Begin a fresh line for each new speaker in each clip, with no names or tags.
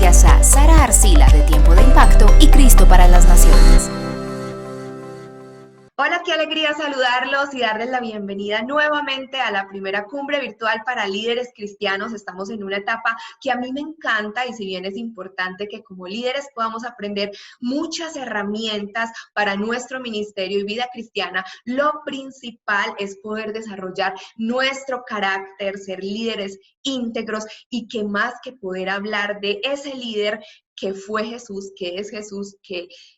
gracias a Sara Arcila de Tiempo de Impacto y Cristo para las Naciones.
Hola, qué alegría saludarlos y darles la bienvenida nuevamente a la primera cumbre virtual para líderes cristianos. Estamos en una etapa que a mí me encanta y si bien es importante que como líderes podamos aprender muchas herramientas para nuestro ministerio y vida cristiana, lo principal es poder desarrollar nuestro carácter, ser líderes íntegros y que más que poder hablar de ese líder que fue Jesús, que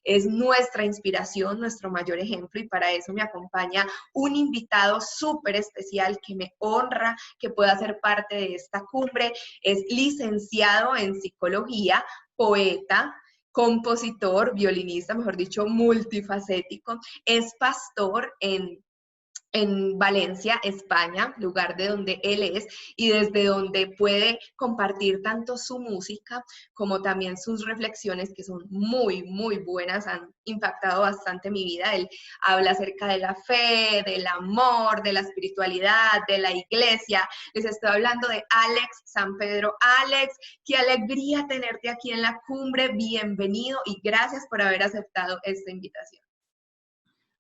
es nuestra inspiración, nuestro mayor ejemplo, y para eso me acompaña un invitado súper especial que me honra que pueda ser parte de esta cumbre. Es licenciado en psicología, poeta, compositor, violinista, mejor dicho, multifacético, es pastor en Valencia, España, lugar de donde él es y desde donde puede compartir tanto su música como también sus reflexiones que son muy, muy buenas, han impactado bastante mi vida. Él habla acerca de la fe, del amor, de la espiritualidad, de la iglesia. Les estoy hablando de Alex San Pedro. Alex, qué alegría tenerte aquí en la cumbre, bienvenido y gracias por haber aceptado esta invitación.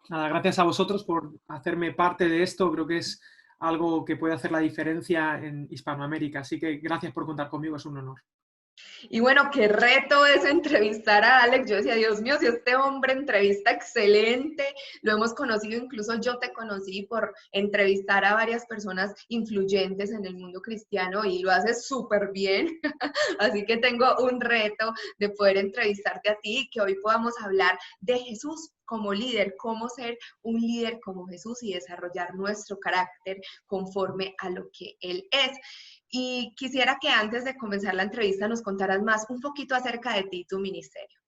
Nada, gracias a vosotros por hacerme parte de esto. Creo que es algo que puede hacer la diferencia en Hispanoamérica. Así que gracias por contar conmigo, es un honor.
Y bueno, qué reto es entrevistar a Alex. Yo decía, Dios mío, si este hombre entrevista excelente, lo hemos conocido, incluso yo te conocí por entrevistar a varias personas influyentes en el mundo cristiano y lo haces súper bien. Así que tengo un reto de poder entrevistarte a ti y que hoy podamos hablar de Jesús como líder, cómo ser un líder como Jesús y desarrollar nuestro carácter conforme a lo que Él es. Y quisiera que antes de comenzar la entrevista nos contaras más un poquito acerca de ti y tu ministerio.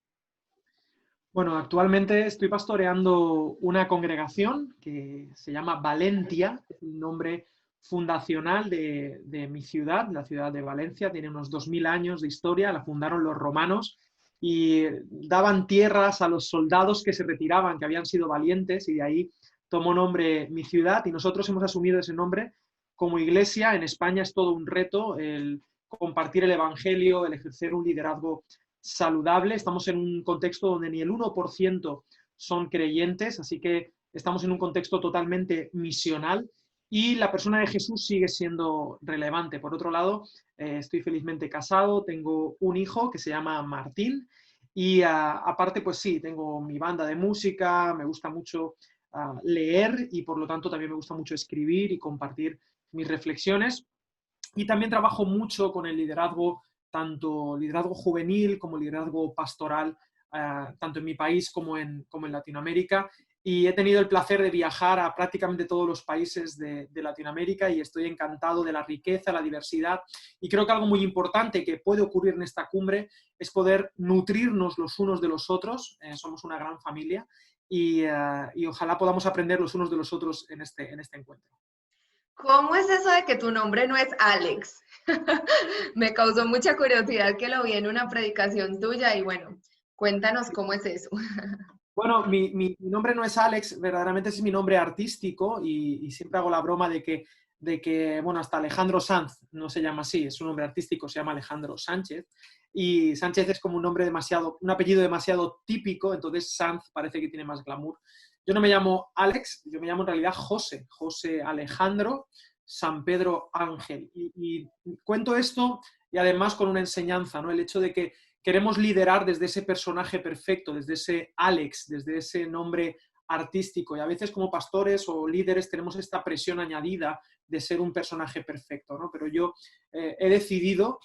Bueno, actualmente estoy pastoreando una congregación que se llama Valentia, es el nombre fundacional de mi ciudad, la ciudad de Valencia. Tiene unos 2000 años de historia, la fundaron los romanos y daban tierras a los soldados que se retiraban, que habían sido valientes, y de ahí tomó nombre mi ciudad y nosotros hemos asumido ese nombre. Como iglesia en España es todo un reto el compartir el evangelio, el ejercer un liderazgo saludable. Estamos en un contexto donde ni el 1% son creyentes, así que estamos en un contexto totalmente misional y la persona de Jesús sigue siendo relevante. Por otro lado, estoy felizmente casado, tengo un hijo que se llama Martín y aparte, pues sí, tengo mi banda de música, me gusta mucho leer y por lo tanto también me gusta mucho escribir y compartir mis reflexiones. Y también trabajo mucho con el liderazgo, tanto liderazgo juvenil como liderazgo pastoral, tanto en mi país como en Latinoamérica. Y he tenido el placer de viajar a prácticamente todos los países de Latinoamérica y estoy encantado de la riqueza, la diversidad. Y creo que algo muy importante que puede ocurrir en esta cumbre es poder nutrirnos los unos de los otros. Somos una gran familia y ojalá podamos aprender los unos de los otros en este encuentro.
¿Cómo es eso de que tu nombre no es Alex? Me causó mucha curiosidad que lo vi en una predicación tuya y bueno, cuéntanos cómo es eso.
Bueno, mi nombre no es Alex, verdaderamente es mi nombre artístico y siempre hago la broma de que, bueno, hasta Alejandro Sanz no se llama así, es un nombre artístico, se llama Alejandro Sánchez y Sánchez es como un nombre demasiado, un apellido demasiado típico, entonces Sanz parece que tiene más glamour. Yo no me llamo Alex, yo me llamo en realidad José Alejandro San Pedro Ángel y cuento esto y además con una enseñanza, ¿no? El hecho de que queremos liderar desde ese personaje perfecto, desde ese Alex, desde ese nombre artístico. Y a veces como pastores o líderes tenemos esta presión añadida de ser un personaje perfecto, ¿no? Pero yo he decidido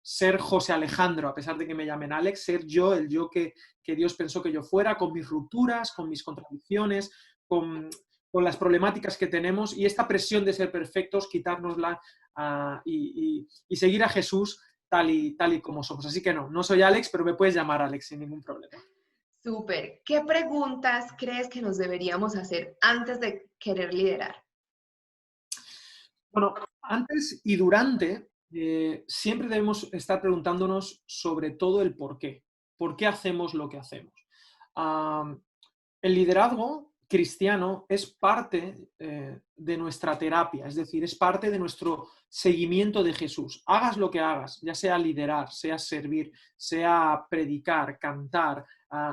ser José Alejandro, a pesar de que me llamen Alex, ser yo, el yo que Dios pensó que yo fuera, con mis rupturas, con mis contradicciones, con las problemáticas que tenemos y esta presión de ser perfectos, quitárnosla y seguir a Jesús tal y como somos. Así que no soy Alex, pero me puedes llamar Alex sin ningún problema.
Súper. ¿Qué preguntas crees que nos deberíamos hacer antes de querer liderar?
Bueno, antes y durante, siempre debemos estar preguntándonos sobre todo el por qué. ¿Por qué hacemos lo que hacemos? El liderazgo cristiano es parte de nuestra terapia, es decir, es parte de nuestro seguimiento de Jesús. Hagas lo que hagas, ya sea liderar, sea servir, sea predicar, cantar,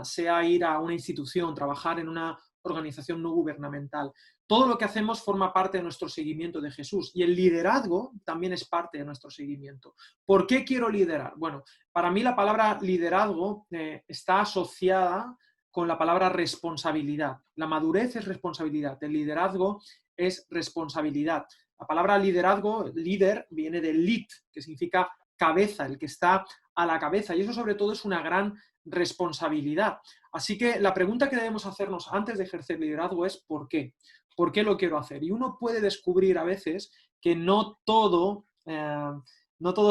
sea ir a una institución, trabajar en una organización no gubernamental. Todo lo que hacemos forma parte de nuestro seguimiento de Jesús y el liderazgo también es parte de nuestro seguimiento. ¿Por qué quiero liderar? Bueno, para mí la palabra liderazgo está asociada con la palabra responsabilidad. La madurez es responsabilidad, el liderazgo es responsabilidad. La palabra liderazgo, líder, viene del lit, que significa cabeza, el que está a la cabeza, y eso sobre todo es una gran responsabilidad. Así que la pregunta que debemos hacernos antes de ejercer liderazgo es ¿por qué? ¿Por qué lo quiero hacer? Y uno puede descubrir a veces que no todo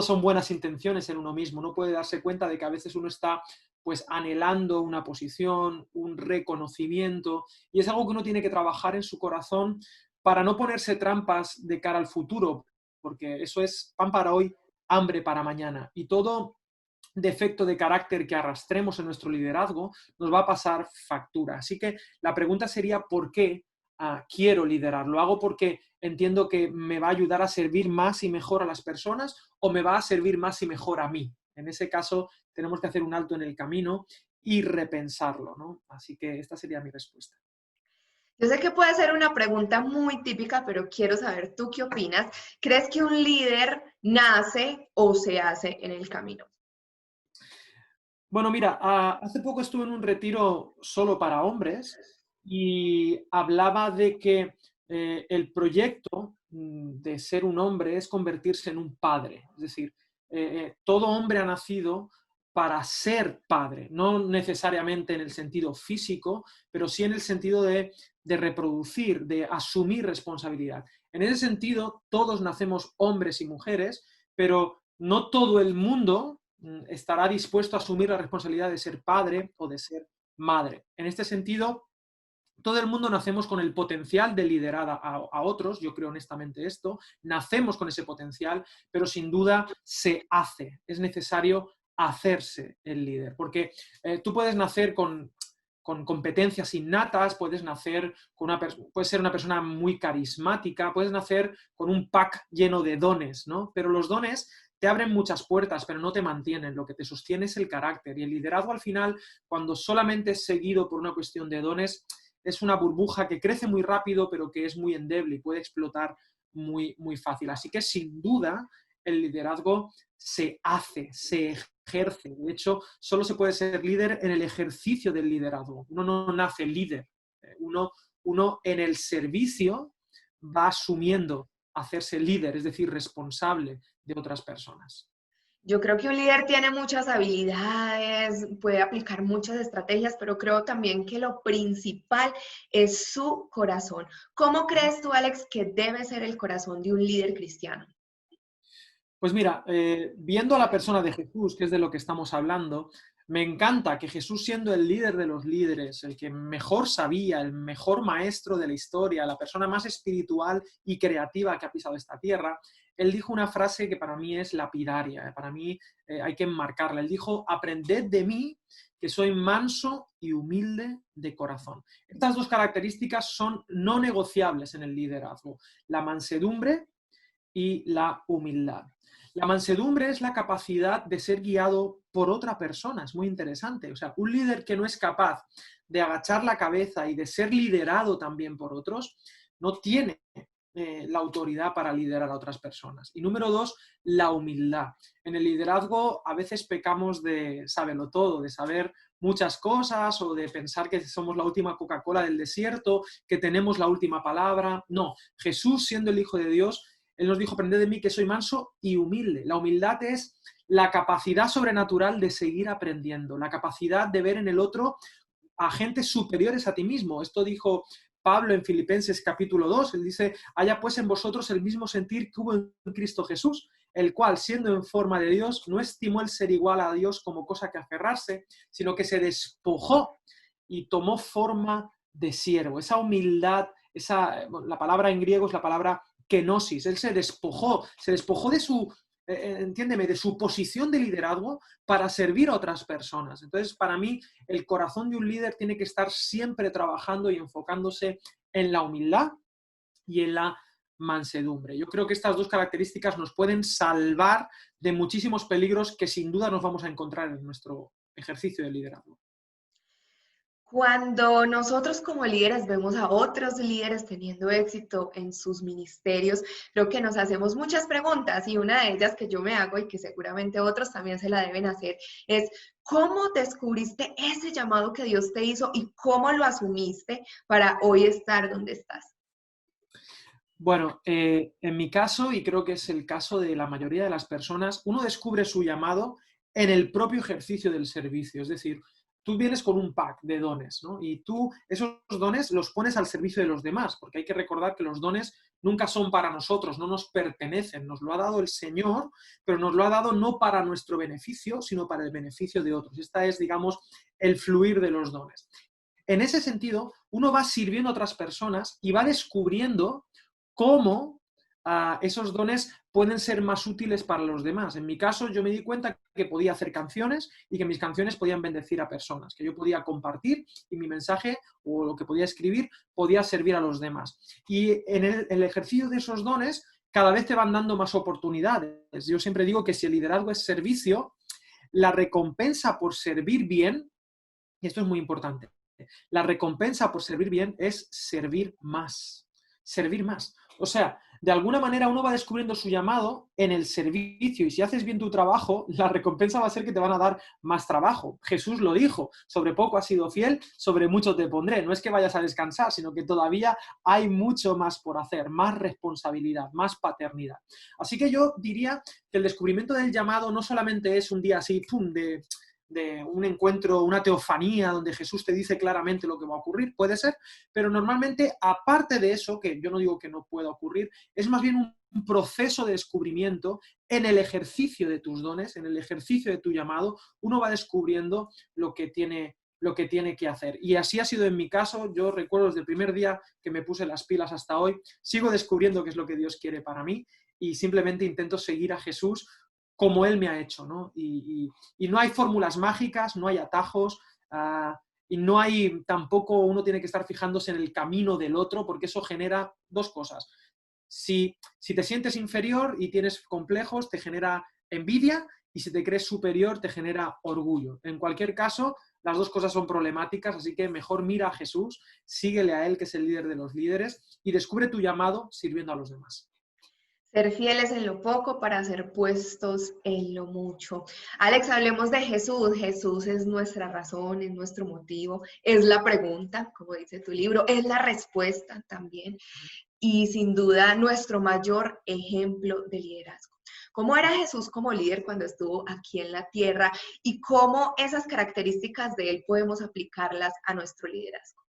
son buenas intenciones en uno mismo. Uno puede darse cuenta de que a veces uno está pues anhelando una posición, un reconocimiento, y es algo que uno tiene que trabajar en su corazón para no ponerse trampas de cara al futuro, porque eso es pan para hoy, hambre para mañana. Y todo defecto de carácter que arrastremos en nuestro liderazgo nos va a pasar factura. Así que la pregunta sería ¿por qué quiero liderar? ¿Lo hago porque entiendo que me va a ayudar a servir más y mejor a las personas o me va a servir más y mejor a mí? En ese caso tenemos que hacer un alto en el camino y repensarlo, ¿no? Así que esta sería mi respuesta.
Yo sé que puede ser una pregunta muy típica, pero quiero saber tú qué opinas. ¿Crees que un líder nace o se hace en el camino?
Bueno, mira, hace poco estuve en un retiro solo para hombres y hablaba de que el proyecto de ser un hombre es convertirse en un padre. Es decir, todo hombre ha nacido para ser padre, no necesariamente en el sentido físico, pero sí en el sentido de reproducir, de asumir responsabilidad. En ese sentido, todos nacemos hombres y mujeres, pero no todo el mundo estará dispuesto a asumir la responsabilidad de ser padre o de ser madre. En este sentido, todo el mundo nacemos con el potencial de liderar a otros, yo creo honestamente esto, nacemos con ese potencial, pero sin duda se hace, es necesario hacerse el líder, porque tú puedes nacer con competencias innatas, puedes nacer puedes ser una persona muy carismática, puedes nacer con un pack lleno de dones, ¿no? Pero los dones te abren muchas puertas, pero no te mantienen. Lo que te sostiene es el carácter. Y el liderazgo al final, cuando solamente es seguido por una cuestión de dones, es una burbuja que crece muy rápido, pero que es muy endeble y puede explotar muy, muy fácil. Así que sin duda el liderazgo se hace, se ejerce. De hecho, solo se puede ser líder en el ejercicio del liderazgo. Uno no nace líder. Uno en el servicio va asumiendo hacerse líder, es decir, responsable de otras personas.
Yo creo que un líder tiene muchas habilidades, puede aplicar muchas estrategias, pero creo también que lo principal es su corazón. ¿Cómo crees tú, Alex, que debe ser el corazón de un líder cristiano?
Pues mira, viendo a la persona de Jesús, que es de lo que estamos hablando, me encanta que Jesús, siendo el líder de los líderes, el que mejor sabía, el mejor maestro de la historia, la persona más espiritual y creativa que ha pisado esta tierra, él dijo una frase que para mí es lapidaria, para mí hay que enmarcarla. Él dijo, aprended de mí, que soy manso y humilde de corazón. Estas dos características son no negociables en el liderazgo, la mansedumbre y la humildad. La mansedumbre es la capacidad de ser guiado por otra persona, es muy interesante. O sea, un líder que no es capaz de agachar la cabeza y de ser liderado también por otros, no tiene la autoridad para liderar a otras personas. Y número dos, la humildad. En el liderazgo a veces pecamos de saberlo todo, de saber muchas cosas o de pensar que somos la última Coca-Cola del desierto, que tenemos la última palabra. No, Jesús, siendo el Hijo de Dios, Él nos dijo, aprended de mí que soy manso y humilde. La humildad es la capacidad sobrenatural de seguir aprendiendo, la capacidad de ver en el otro agentes superiores a ti mismo. Esto dijo Pablo en Filipenses capítulo 2. Él dice, haya pues en vosotros el mismo sentir que hubo en Cristo Jesús, el cual, siendo en forma de Dios, no estimó el ser igual a Dios como cosa que aferrarse, sino que se despojó y tomó forma de siervo. Esa humildad, la palabra en griego es la palabra kenosis. Él se despojó de su entiéndeme, de su posición de liderazgo para servir a otras personas. Entonces, para mí, el corazón de un líder tiene que estar siempre trabajando y enfocándose en la humildad y en la mansedumbre. Yo creo que estas dos características nos pueden salvar de muchísimos peligros que sin duda nos vamos a encontrar en nuestro ejercicio de liderazgo.
Cuando nosotros como líderes vemos a otros líderes teniendo éxito en sus ministerios, creo que nos hacemos muchas preguntas y una de ellas que yo me hago y que seguramente otros también se la deben hacer es ¿cómo descubriste ese llamado que Dios te hizo y cómo lo asumiste para hoy estar donde estás?
Bueno, en mi caso, y creo que es el caso de la mayoría de las personas, uno descubre su llamado en el propio ejercicio del servicio. Es decir, tú vienes con un pack de dones, ¿no? Y tú esos dones los pones al servicio de los demás, porque hay que recordar que los dones nunca son para nosotros, no nos pertenecen, nos lo ha dado el Señor, pero nos lo ha dado no para nuestro beneficio, sino para el beneficio de otros. Esta es, digamos, el fluir de los dones. En ese sentido, uno va sirviendo a otras personas y va descubriendo cómo esos dones pueden ser más útiles para los demás. En mi caso, yo me di cuenta que podía hacer canciones y que mis canciones podían bendecir a personas, que yo podía compartir y mi mensaje o lo que podía escribir podía servir a los demás. Y en el ejercicio de esos dones, cada vez te van dando más oportunidades. Yo siempre digo que si el liderazgo es servicio, la recompensa por servir bien, y esto es muy importante, la recompensa por servir bien es servir más. Servir más. O sea, de alguna manera uno va descubriendo su llamado en el servicio y si haces bien tu trabajo, la recompensa va a ser que te van a dar más trabajo. Jesús lo dijo, sobre poco has sido fiel, sobre mucho te pondré. No es que vayas a descansar, sino que todavía hay mucho más por hacer, más responsabilidad, más paternidad. Así que yo diría que el descubrimiento del llamado no solamente es un día así, ¡pum!, de un encuentro, una teofanía donde Jesús te dice claramente lo que va a ocurrir, puede ser, pero normalmente, aparte de eso, que yo no digo que no pueda ocurrir, es más bien un proceso de descubrimiento en el ejercicio de tus dones, en el ejercicio de tu llamado, uno va descubriendo lo que tiene que hacer. Y así ha sido en mi caso. Yo recuerdo desde el primer día que me puse las pilas hasta hoy, sigo descubriendo qué es lo que Dios quiere para mí y simplemente intento seguir a Jesús como Él me ha hecho, ¿no? Y no hay fórmulas mágicas, no hay atajos, y no hay tampoco, uno tiene que estar fijándose en el camino del otro, porque eso genera dos cosas. Si te sientes inferior y tienes complejos, te genera envidia, y si te crees superior, te genera orgullo. En cualquier caso, las dos cosas son problemáticas, así que mejor mira a Jesús, síguele a Él, que es el líder de los líderes, y descubre tu llamado sirviendo a los demás.
Ser fieles en lo poco para ser puestos en lo mucho. Alex, hablemos de Jesús. Jesús es nuestra razón, es nuestro motivo, es la pregunta, como dice tu libro, es la respuesta también. Y sin duda nuestro mayor ejemplo de liderazgo. ¿Cómo era Jesús como líder cuando estuvo aquí en la tierra y cómo esas características de él podemos aplicarlas a nuestro liderazgo?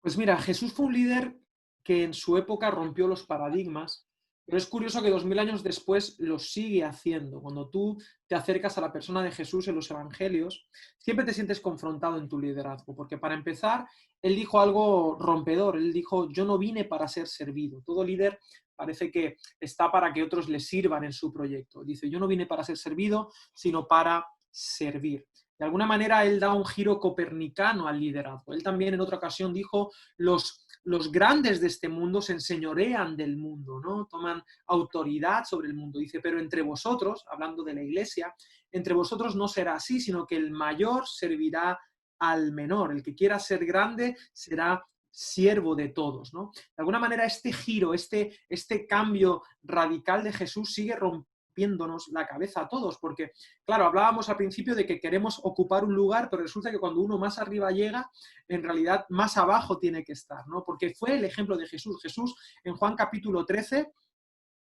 Pues mira, Jesús fue un líder que en su época rompió los paradigmas, pero es curioso que 2000 años después lo sigue haciendo. Cuando tú te acercas a la persona de Jesús en los evangelios, siempre te sientes confrontado en tu liderazgo, porque para empezar, él dijo algo rompedor, él dijo, yo no vine para ser servido. Todo líder parece que está para que otros le sirvan en su proyecto. Dice, yo no vine para ser servido, sino para servir. De alguna manera, él da un giro copernicano al liderazgo. Él también en otra ocasión dijo, los grandes de este mundo se enseñorean del mundo, ¿no? Toman autoridad sobre el mundo. Dice, pero entre vosotros, hablando de la iglesia, entre vosotros no será así, sino que el mayor servirá al menor. El que quiera ser grande será siervo de todos, ¿no? De alguna manera, este giro, este cambio radical de Jesús sigue rompiéndonos la cabeza a todos, porque, claro, hablábamos al principio de que queremos ocupar un lugar, pero resulta que cuando uno más arriba llega, en realidad más abajo tiene que estar, ¿no? Porque fue el ejemplo de Jesús. Jesús, en Juan capítulo 13,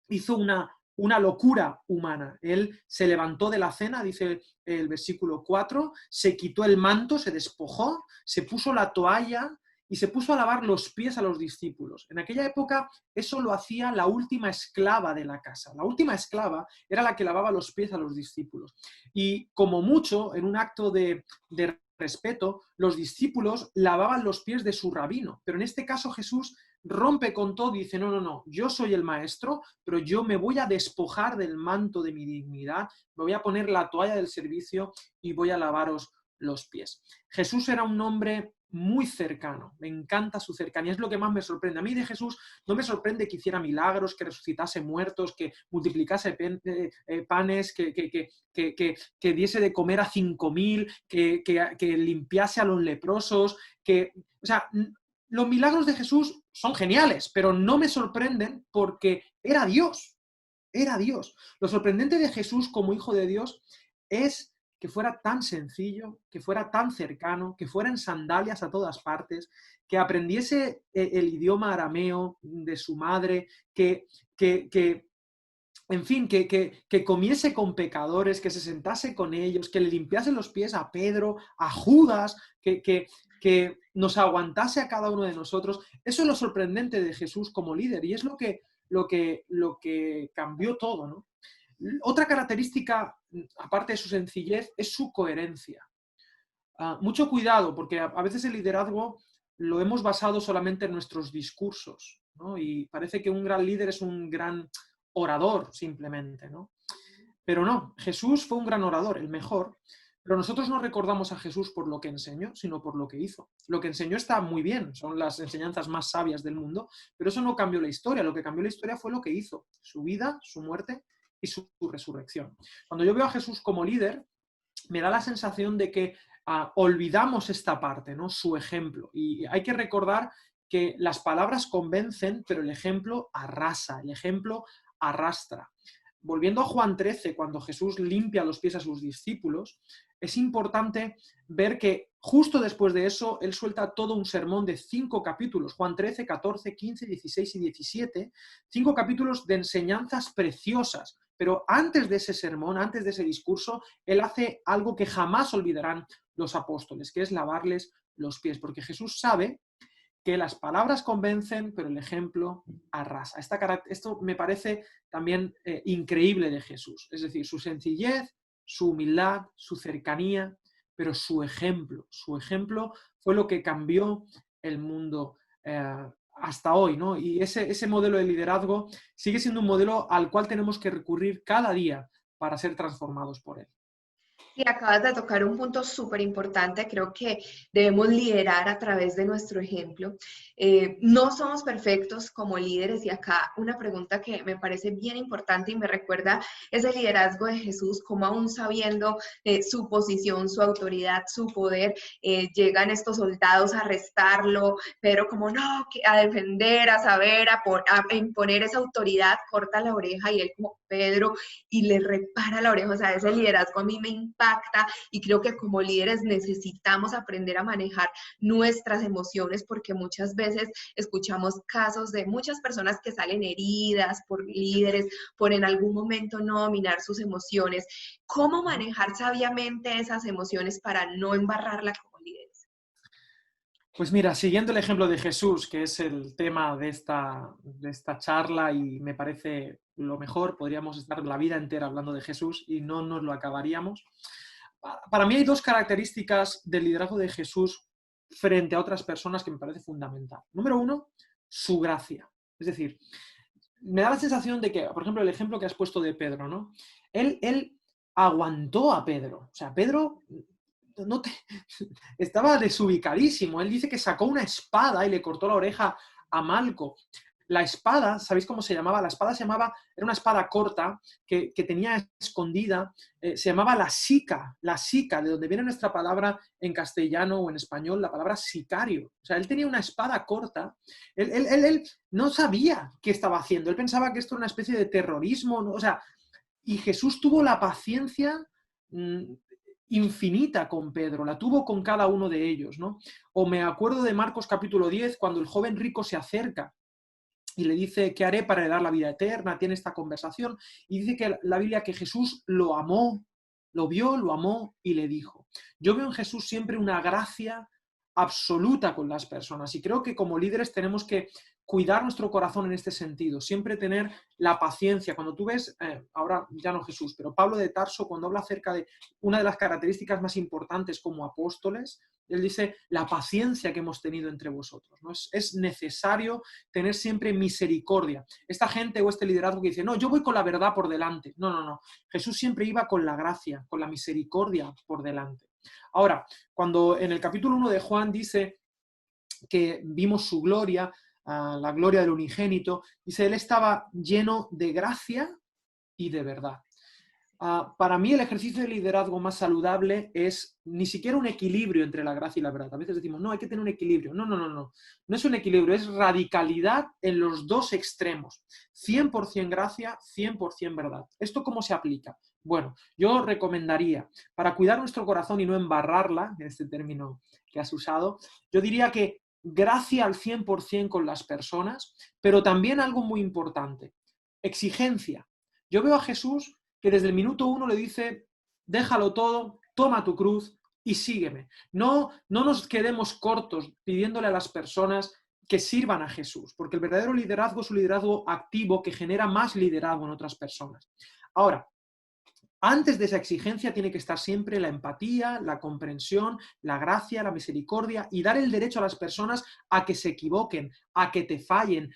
hizo una locura humana. Él se levantó de la cena, dice el versículo 4, se quitó el manto, se despojó, se puso la toalla y se puso a lavar los pies a los discípulos. En aquella época eso lo hacía la última esclava de la casa. La última esclava era la que lavaba los pies a los discípulos. Y como mucho, en un acto de respeto, los discípulos lavaban los pies de su rabino, pero en este caso Jesús rompe con todo y dice, no, no, no, yo soy el maestro, pero yo me voy a despojar del manto de mi dignidad, me voy a poner la toalla del servicio y voy a lavaros los pies. Jesús era un hombre muy cercano, me encanta su cercanía, es lo que más me sorprende. A mí de Jesús no me sorprende que hiciera milagros, que resucitase muertos, que multiplicase panes, que diese de comer a 5.000, que limpiase a los leprosos, o sea, los milagros de Jesús son geniales, pero no me sorprenden porque era Dios, era Dios. Lo sorprendente de Jesús como hijo de Dios es que fuera tan sencillo, que fuera tan cercano, que fuera en sandalias a todas partes, que aprendiese el idioma arameo de su madre, en fin, que comiese con pecadores, que se sentase con ellos, que le limpiase los pies a Pedro, a Judas, que nos aguantase a cada uno de nosotros. Eso es lo sorprendente de Jesús como líder y es lo que cambió todo, ¿no? Otra característica, aparte de su sencillez, es su coherencia. Mucho cuidado, porque a veces el liderazgo lo hemos basado solamente en nuestros discursos, ¿no? Y parece que un gran líder es un gran orador, simplemente, ¿no? Pero no, Jesús fue un gran orador, el mejor, pero nosotros no recordamos a Jesús por lo que enseñó, sino por lo que hizo. Lo que enseñó está muy bien, son las enseñanzas más sabias del mundo, pero eso no cambió la historia. Lo que cambió la historia fue lo que hizo, su vida, su muerte y su resurrección. Cuando yo veo a Jesús como líder, me da la sensación de que olvidamos esta parte, ¿no? Su ejemplo. Y hay que recordar que las palabras convencen, pero el ejemplo arrasa, el ejemplo arrastra. Volviendo a Juan 13, cuando Jesús limpia los pies a sus discípulos, es importante ver que justo después de eso, él suelta todo un sermón de 5 capítulos, Juan 13, 14, 15, 16 y 17, 5 capítulos de enseñanzas preciosas. Pero antes de ese sermón, antes de ese discurso, él hace algo que jamás olvidarán los apóstoles, que es lavarles los pies, porque Jesús sabe que las palabras convencen, pero el ejemplo arrasa. Esto me parece también increíble de Jesús, es decir, su sencillez, su humildad, su cercanía, pero su ejemplo fue lo que cambió el mundo hasta hoy, ¿no? Y ese modelo de liderazgo sigue siendo un modelo al cual tenemos que recurrir cada día para ser transformados por él.
Y acabas de tocar un punto súper importante. Creo que debemos liderar a través de nuestro ejemplo. No somos perfectos como líderes y acá una pregunta que me parece bien importante y me recuerda ese liderazgo de Jesús, como aún sabiendo su posición, su autoridad, su poder, llegan estos soldados a arrestarlo, pero como no, a defender, a saber, a imponer esa autoridad, corta la oreja y él como Pedro y le repara la oreja. O sea, ese liderazgo a mí me impacta y creo que como líderes necesitamos aprender a manejar nuestras emociones porque muchas veces escuchamos casos de muchas personas que salen heridas por líderes, por en algún momento no dominar sus emociones. ¿Cómo manejar sabiamente esas emociones para no embarrarla como líderes?
Pues mira, siguiendo el ejemplo de Jesús, que es el tema de esta charla y me parece lo mejor, podríamos estar la vida entera hablando de Jesús y no nos lo acabaríamos. Para mí hay 2 características del liderazgo de Jesús frente a otras personas que me parece fundamental. Número 1, su gracia. Es decir, me da la sensación de que, por ejemplo, el ejemplo que has puesto de Pedro, ¿no? Él aguantó a Pedro. O sea, Pedro estaba desubicadísimo. Él dice que sacó una espada y le cortó la oreja a Malco. La espada, ¿sabéis cómo se llamaba? La espada era una espada corta que tenía escondida, se llamaba la sica, de donde viene nuestra palabra en castellano o en español, la palabra sicario. O sea, él tenía una espada corta, él no sabía qué estaba haciendo, él pensaba que esto era una especie de terrorismo, ¿no? O sea, y Jesús tuvo la paciencia infinita con Pedro, la tuvo con cada uno de ellos, ¿no? O me acuerdo de Marcos capítulo 10, cuando el joven rico se acerca y le dice, ¿qué haré para heredar la vida eterna? Tiene esta conversación y dice que la Biblia que Jesús lo amó, lo vio, lo amó y le dijo. Yo veo en Jesús siempre una gracia absoluta con las personas. Y creo que como líderes tenemos que cuidar nuestro corazón en este sentido, siempre tener la paciencia. Cuando tú ves, ahora ya no Jesús, pero Pablo de Tarso, cuando habla acerca de una de las características más importantes como apóstoles, él dice la paciencia que hemos tenido entre vosotros, ¿no? Es necesario tener siempre misericordia. Esta gente o este liderazgo que dice, no, yo voy con la verdad por delante. No, no, no. Jesús siempre iba con la gracia, con la misericordia por delante. Ahora, cuando en el capítulo 1 de Juan dice que vimos su gloria, la gloria del unigénito, dice, él estaba lleno de gracia y de verdad. Para mí el ejercicio de liderazgo más saludable es ni siquiera un equilibrio entre la gracia y la verdad. A veces decimos, no, hay que tener un equilibrio. No, no, no, no. No es un equilibrio, es radicalidad en los dos extremos. 100% gracia, 100% verdad. ¿Esto cómo se aplica? Bueno, yo recomendaría, para cuidar nuestro corazón y no embarrarla, en este término que has usado, yo diría que gracia al 100% con las personas, pero también algo muy importante, exigencia. Yo veo a Jesús que desde el minuto 1 le dice, déjalo todo, toma tu cruz y sígueme. No nos quedemos cortos pidiéndole a las personas que sirvan a Jesús, porque el verdadero liderazgo es un liderazgo activo que genera más liderazgo en otras personas. Ahora, antes de esa exigencia tiene que estar siempre la empatía, la comprensión, la gracia, la misericordia y dar el derecho a las personas a que se equivoquen, a que te fallen,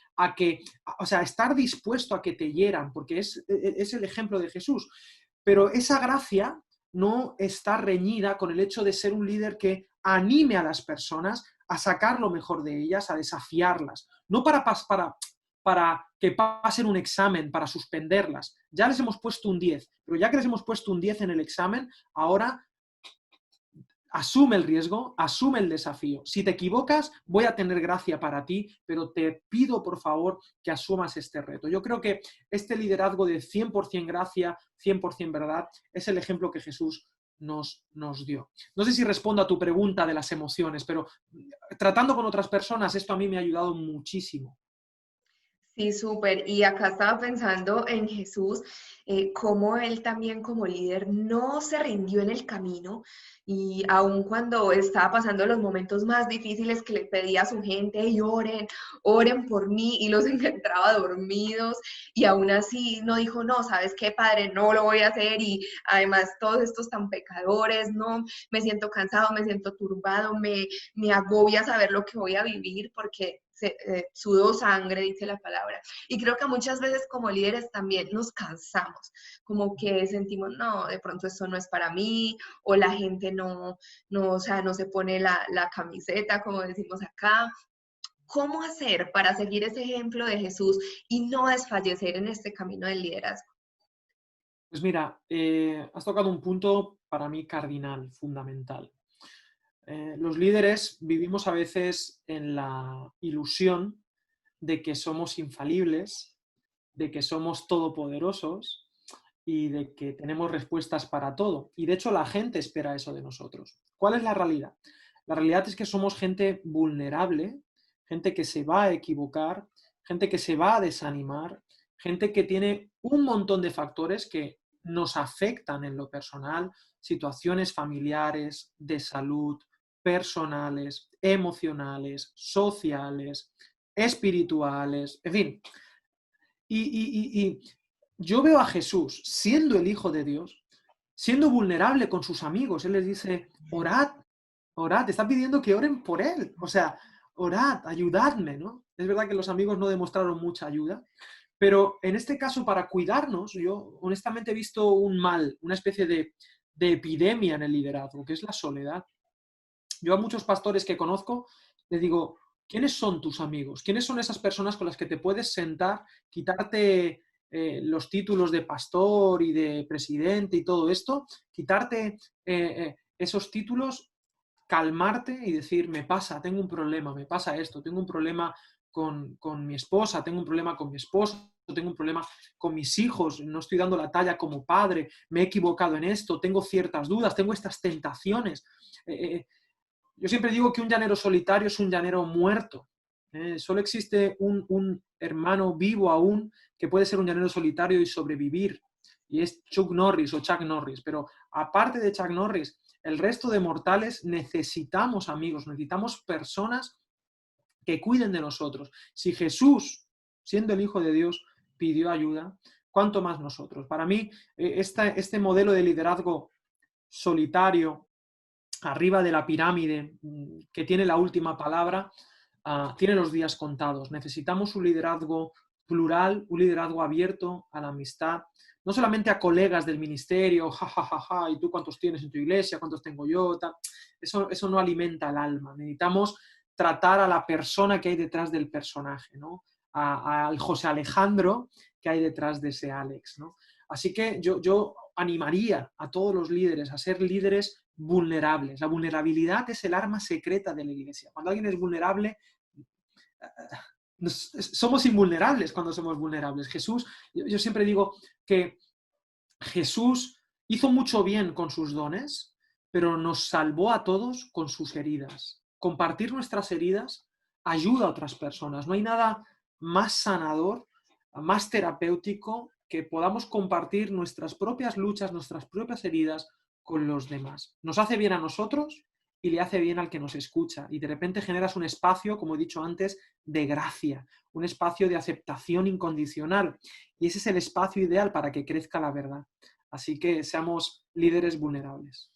o sea, estar dispuesto a que te hieran, porque es el ejemplo de Jesús. Pero esa gracia no está reñida con el hecho de ser un líder que anime a las personas a sacar lo mejor de ellas, a desafiarlas. No para que pasen un examen, para suspenderlas. Ya les hemos puesto un 10, pero ya que les hemos puesto un 10 en el examen, ahora asume el riesgo, asume el desafío. Si te equivocas, voy a tener gracia para ti, pero te pido, por favor, que asumas este reto. Yo creo que este liderazgo de 100% gracia, 100% verdad, es el ejemplo que Jesús nos dio. No sé si respondo a tu pregunta de las emociones, pero tratando con otras personas, esto a mí me ha ayudado muchísimo.
Sí, súper. Y acá estaba pensando en Jesús, cómo él también como líder no se rindió en el camino y aun cuando estaba pasando los momentos más difíciles que le pedía a su gente, y oren, oren por mí, y los encontraba dormidos y aún así no dijo, no, ¿sabes qué, Padre? No lo voy a hacer y además todos estos tan pecadores, no, me siento cansado, me siento turbado, me agobia saber lo que voy a vivir porque sudó sangre, dice la palabra. Y creo que muchas veces como líderes también nos cansamos, como que sentimos, no, de pronto esto no es para mí, o la gente o sea, no se pone la camiseta, como decimos acá. ¿Cómo hacer para seguir ese ejemplo de Jesús y no desfallecer en este camino del liderazgo?
Pues mira, has tocado un punto para mí cardinal, fundamental. Los líderes vivimos a veces en la ilusión de que somos infalibles, de que somos todopoderosos y de que tenemos respuestas para todo. Y de hecho la gente espera eso de nosotros. ¿Cuál es la realidad? La realidad es que somos gente vulnerable, gente que se va a equivocar, gente que se va a desanimar, gente que tiene un montón de factores que nos afectan en lo personal, situaciones familiares, de salud, personales, emocionales, sociales, espirituales, en fin. Y yo veo a Jesús siendo el Hijo de Dios, siendo vulnerable con sus amigos. Él les dice, orad, orad, está pidiendo que oren por él. O sea, orad, ayudadme, ¿no? Es verdad que los amigos no demostraron mucha ayuda, pero en este caso, para cuidarnos, yo honestamente he visto un mal, una especie de epidemia en el liderazgo, que es la soledad. Yo a muchos pastores que conozco les digo, ¿quiénes son tus amigos? ¿Quiénes son esas personas con las que te puedes sentar, quitarte los títulos de pastor y de presidente y todo esto, quitarte esos títulos, calmarte y decir, me pasa, tengo un problema, me pasa esto, tengo un problema con mi esposa, tengo un problema con mi esposo, tengo un problema con mis hijos, no estoy dando la talla como padre, me he equivocado en esto, tengo ciertas dudas, tengo estas tentaciones. Yo siempre digo que un llanero solitario es un llanero muerto. Solo existe un hermano vivo aún que puede ser un llanero solitario y sobrevivir. Y es Chuck Norris o Chuck Norris. Pero aparte de Chuck Norris, el resto de mortales necesitamos amigos, necesitamos personas que cuiden de nosotros. Si Jesús, siendo el Hijo de Dios, pidió ayuda, ¿cuánto más nosotros? Para mí, este modelo de liderazgo solitario, arriba de la pirámide, que tiene la última palabra, tiene los días contados. Necesitamos un liderazgo plural, un liderazgo abierto a la amistad, no solamente a colegas del ministerio, y tú cuántos tienes en tu iglesia, cuántos tengo yo, tal. Eso no alimenta el alma. Necesitamos tratar a la persona que hay detrás del personaje, ¿no? Al José Alejandro que hay detrás de ese Alex, ¿no? Así que yo animaría a todos los líderes a ser líderes vulnerables. La vulnerabilidad es el arma secreta de la iglesia. Cuando alguien es vulnerable, somos invulnerables cuando somos vulnerables. Jesús, yo siempre digo que Jesús hizo mucho bien con sus dones, pero nos salvó a todos con sus heridas. Compartir nuestras heridas ayuda a otras personas. No hay nada más sanador, más terapéutico que podamos compartir nuestras propias luchas, nuestras propias heridas con los demás. Nos hace bien a nosotros y le hace bien al que nos escucha. Y de repente generas un espacio, como he dicho antes, de gracia, un espacio de aceptación incondicional. Y ese es el espacio ideal para que crezca la verdad. Así que seamos líderes vulnerables.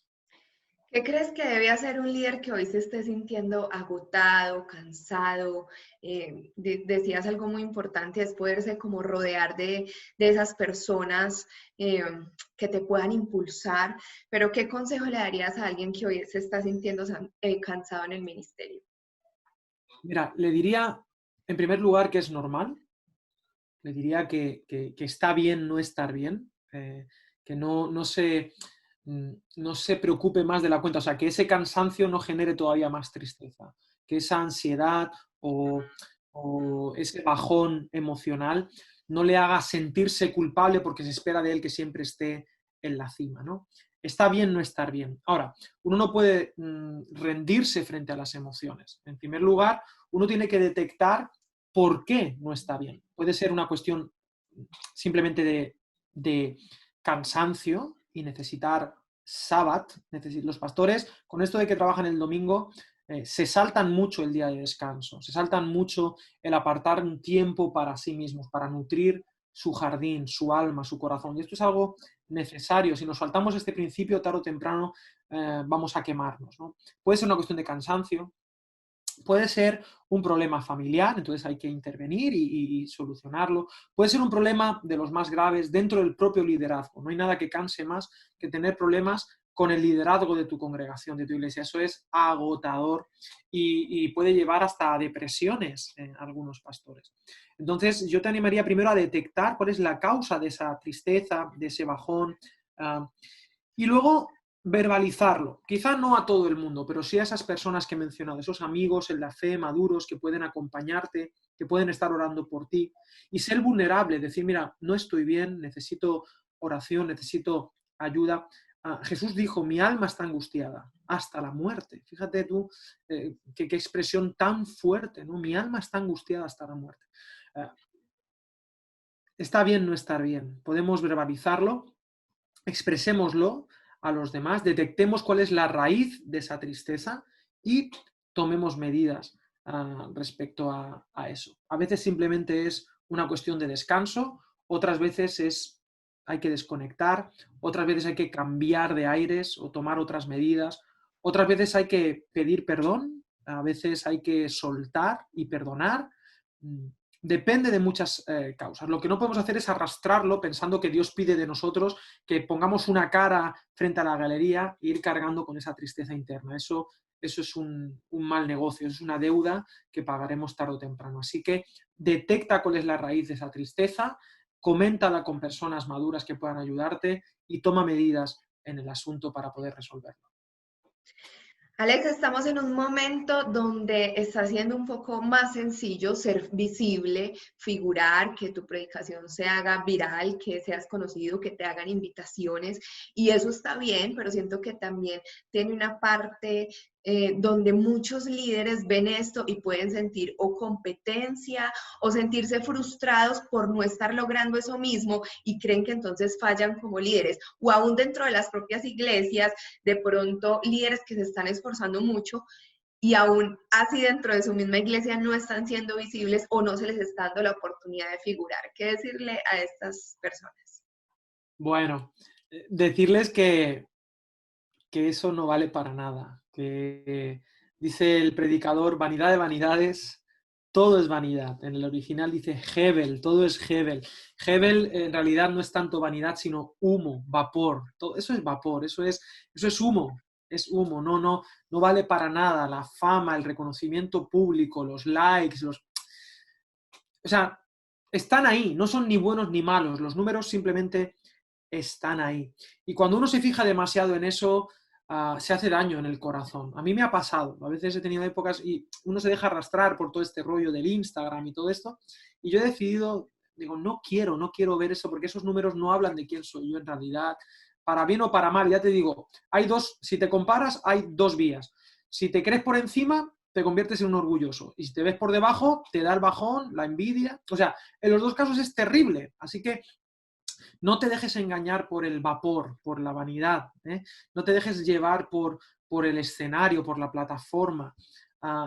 ¿Qué crees que debe hacer un líder que hoy se esté sintiendo agotado, cansado? Decías algo muy importante, es poderse como rodear de esas personas que te puedan impulsar, pero ¿qué consejo le darías a alguien que hoy se está sintiendo cansado en el ministerio?
Mira, le diría, en primer lugar, que es normal. Le diría que está bien no estar bien, que no se preocupe más de la cuenta, o sea, que ese cansancio no genere todavía más tristeza, que esa ansiedad o ese bajón emocional no le haga sentirse culpable porque se espera de él que siempre esté en la cima, ¿no? Está bien no estar bien. Ahora, uno no puede rendirse frente a las emociones. En primer lugar, uno tiene que detectar por qué no está bien. Puede ser una cuestión simplemente de cansancio y necesitar sábado. Los pastores, con esto de que trabajan el domingo, se saltan mucho el día de descanso, se saltan mucho el apartar un tiempo para sí mismos, para nutrir su jardín, su alma, su corazón. Y esto es algo necesario. Si nos saltamos este principio, tarde o temprano vamos a quemarnos, ¿no? Puede ser una cuestión de cansancio, puede ser un problema familiar, entonces hay que intervenir y solucionarlo. Puede ser un problema de los más graves dentro del propio liderazgo. No hay nada que canse más que tener problemas con el liderazgo de tu congregación, de tu iglesia. Eso es agotador y puede llevar hasta depresiones en algunos pastores. Entonces, yo te animaría primero a detectar cuál es la causa de esa tristeza, de ese bajón, y luego verbalizarlo. Quizá no a todo el mundo, pero sí a esas personas que he mencionado, esos amigos en la fe, maduros, que pueden acompañarte, que pueden estar orando por ti. Y ser vulnerable, decir, mira, no estoy bien, necesito oración, necesito ayuda. Jesús dijo, mi alma está angustiada hasta la muerte. Fíjate tú qué expresión tan fuerte, ¿no? Mi alma está angustiada hasta la muerte. Está bien no estar bien. Podemos verbalizarlo, expresémoslo a los demás, detectemos cuál es la raíz de esa tristeza y tomemos medidas respecto a eso. A veces simplemente es una cuestión de descanso, otras veces hay que desconectar, otras veces hay que cambiar de aires o tomar otras medidas, otras veces hay que pedir perdón, a veces hay que soltar y perdonar. Depende de muchas causas. Lo que no podemos hacer es arrastrarlo pensando que Dios pide de nosotros que pongamos una cara frente a la galería e ir cargando con esa tristeza interna. Eso es un mal negocio, es una deuda que pagaremos tarde o temprano. Así que detecta cuál es la raíz de esa tristeza, coméntala con personas maduras que puedan ayudarte y toma medidas en el asunto para poder resolverlo.
Alex, estamos en un momento donde está siendo un poco más sencillo ser visible, figurar, que tu predicación se haga viral, que seas conocido, que te hagan invitaciones, y eso está bien, pero siento que también tiene una parte donde muchos líderes ven esto y pueden sentir o competencia o sentirse frustrados por no estar logrando eso mismo y creen que entonces fallan como líderes. O aún dentro de las propias iglesias, de pronto líderes que se están esforzando mucho y aún así dentro de su misma iglesia no están siendo visibles o no se les está dando la oportunidad de figurar. ¿Qué decirle a estas personas?
Bueno, decirles que eso no vale para nada, que dice el predicador, vanidad de vanidades, todo es vanidad. En el original dice Hebel, todo es Hebel. Hebel en realidad no es tanto vanidad, sino humo, vapor. Todo, eso es vapor, eso es humo, no vale para nada la fama, el reconocimiento público, los likes, o sea, están ahí, no son ni buenos ni malos, los números simplemente están ahí. Y cuando uno se fija demasiado en eso, se hace daño en el corazón. A mí me ha pasado, a veces he tenido épocas y uno se deja arrastrar por todo este rollo del Instagram y todo esto, y yo he decidido, digo, no quiero ver eso, porque esos números no hablan de quién soy yo en realidad, para bien o para mal. Ya te digo, si te comparas, hay dos vías. Si te crees por encima, te conviertes en un orgulloso, y si te ves por debajo, te da el bajón, la envidia. O sea, en los dos casos es terrible, así que no te dejes engañar por el vapor, por la vanidad, ¿eh? No te dejes llevar por el escenario, por la plataforma.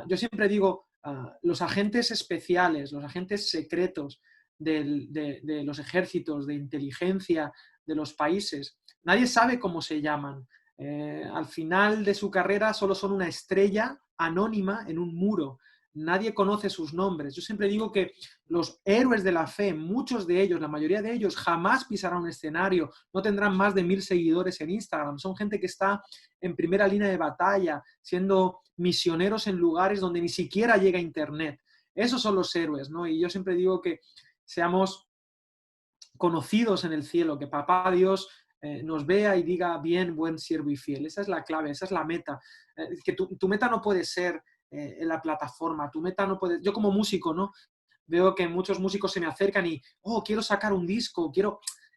Yo siempre digo, los agentes especiales, los agentes secretos de los ejércitos, de inteligencia de los países, nadie sabe cómo se llaman. Al final de su carrera solo son una estrella anónima en un muro. Nadie conoce sus nombres. Yo siempre digo que los héroes de la fe, muchos de ellos, la mayoría de ellos, jamás pisarán un escenario, no tendrán más de 1000 seguidores en Instagram. Son gente que está en primera línea de batalla, siendo misioneros en lugares donde ni siquiera llega Internet. Esos son los héroes, ¿no? Y yo siempre digo que seamos conocidos en el cielo, que Papá Dios nos vea y diga, bien, buen siervo y fiel. Esa es la clave, esa es la meta. Que tu meta no puede ser en la plataforma, tu meta no puede... Yo como músico, ¿no? Veo que muchos músicos se me acercan y, quiero sacar un disco,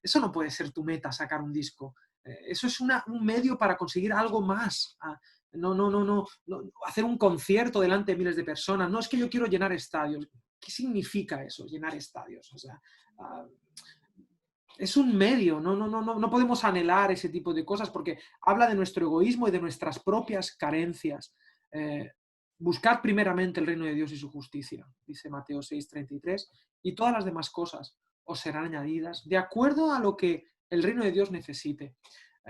Eso no puede ser tu meta, sacar un disco. Eso es un medio para conseguir algo más. No, hacer un concierto delante de miles de personas. No es que yo quiero llenar estadios. ¿Qué significa eso, llenar estadios? O sea, es un medio, no podemos anhelar ese tipo de cosas porque habla de nuestro egoísmo y de nuestras propias carencias. Buscad primeramente el reino de Dios y su justicia, dice Mateo 6:33, y todas las demás cosas os serán añadidas de acuerdo a lo que el reino de Dios necesite.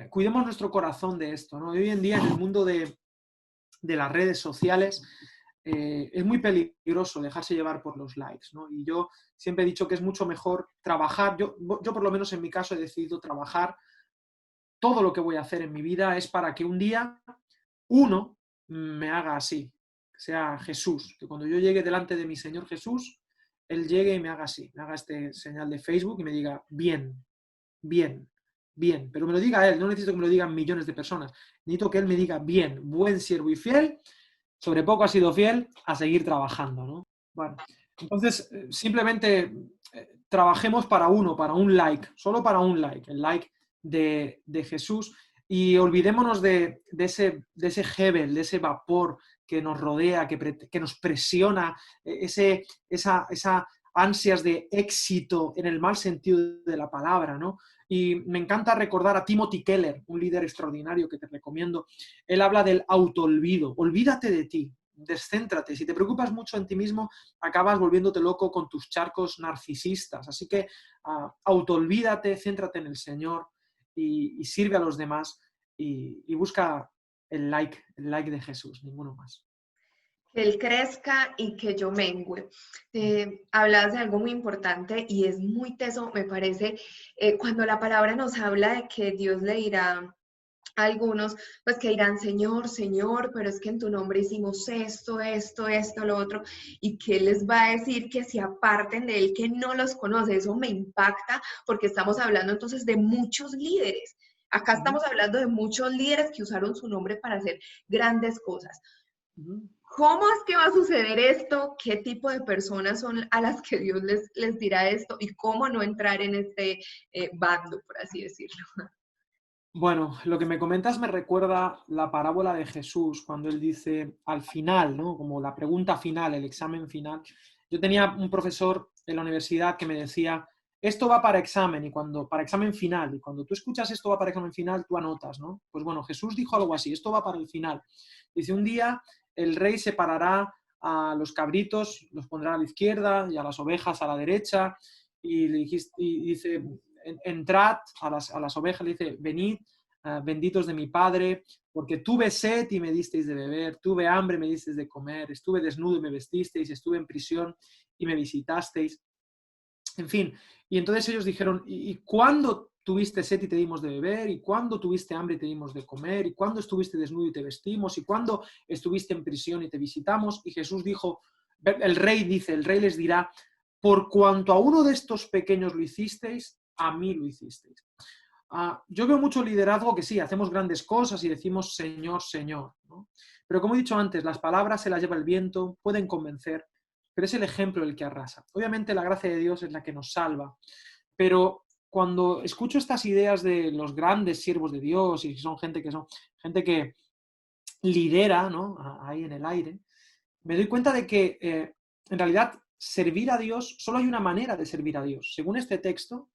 Cuidemos nuestro corazón de esto, ¿no? Hoy en día en el mundo de las redes sociales es muy peligroso dejarse llevar por los likes, ¿no? Y yo siempre he dicho que es mucho mejor trabajar, yo por lo menos en mi caso he decidido trabajar, todo lo que voy a hacer en mi vida es para que un día uno me haga así, sea Jesús, que cuando yo llegue delante de mi Señor Jesús, Él llegue y me haga así, me haga este señal de Facebook y me diga, bien, bien, bien, pero me lo diga Él, no necesito que me lo digan millones de personas, necesito que Él me diga, bien, buen siervo y fiel, sobre poco has sido fiel, a seguir trabajando, ¿no? Bueno, entonces simplemente trabajemos para un like, solo para un like, el like de Jesús, y olvidémonos de ese Hebel, de ese vapor que nos rodea, que nos presiona, esa ansias de éxito en el mal sentido de la palabra, ¿no? Y me encanta recordar a Timothy Keller, un líder extraordinario que te recomiendo. Él habla del autoolvido. Olvídate de ti, descéntrate. Si te preocupas mucho en ti mismo, acabas volviéndote loco con tus charcos narcisistas. Así que autoolvídate, céntrate en el Señor y sirve a los demás y busca el like de Jesús, ninguno más.
Que Él crezca y que yo mengüe. Hablas de algo muy importante y es muy teso, me parece, cuando la palabra nos habla de que Dios le dirá a algunos, pues que dirán, Señor, Señor, pero es que en tu nombre hicimos esto, lo otro, y que Él les va a decir que se aparten de Él, que no los conoce. Eso me impacta porque estamos hablando entonces de muchos líderes. Acá estamos hablando de muchos líderes que usaron su nombre para hacer grandes cosas. ¿Cómo es que va a suceder esto? ¿Qué tipo de personas son a las que Dios les dirá esto? ¿Y cómo no entrar en este bando, por así decirlo?
Bueno, lo que me comentas me recuerda la parábola de Jesús, cuando él dice al final, ¿no? Como la pregunta final, el examen final. Yo tenía un profesor en la universidad que me decía, esto va para examen, para examen final, y cuando tú escuchas esto va para examen final, tú anotas, ¿no? Pues bueno, Jesús dijo algo así, esto va para el final. Dice, un día el rey separará a los cabritos, los pondrá a la izquierda y a las ovejas a la derecha, y dice, entrad a las ovejas, le dice, venid, benditos de mi Padre, porque tuve sed y me disteis de beber, tuve hambre y me disteis de comer, estuve desnudo y me vestisteis, estuve en prisión y me visitasteis. En fin, y entonces ellos dijeron, ¿y cuándo tuviste sed y te dimos de beber? ¿Y cuándo tuviste hambre y te dimos de comer? ¿Y cuándo estuviste desnudo y te vestimos? ¿Y cuándo estuviste en prisión y te visitamos? Y Jesús dijo, el rey les dirá, por cuanto a uno de estos pequeños lo hicisteis, a mí lo hicisteis. Yo veo mucho liderazgo que sí, hacemos grandes cosas y decimos Señor, Señor, ¿no? Pero como he dicho antes, las palabras se las lleva el viento, pueden convencer, pero es el ejemplo el que arrasa. Obviamente la gracia de Dios es la que nos salva, pero cuando escucho estas ideas de los grandes siervos de Dios y son gente que lidera, ¿no? Ahí en el aire, me doy cuenta de que en realidad servir a Dios, solo hay una manera de servir a Dios. Según este texto,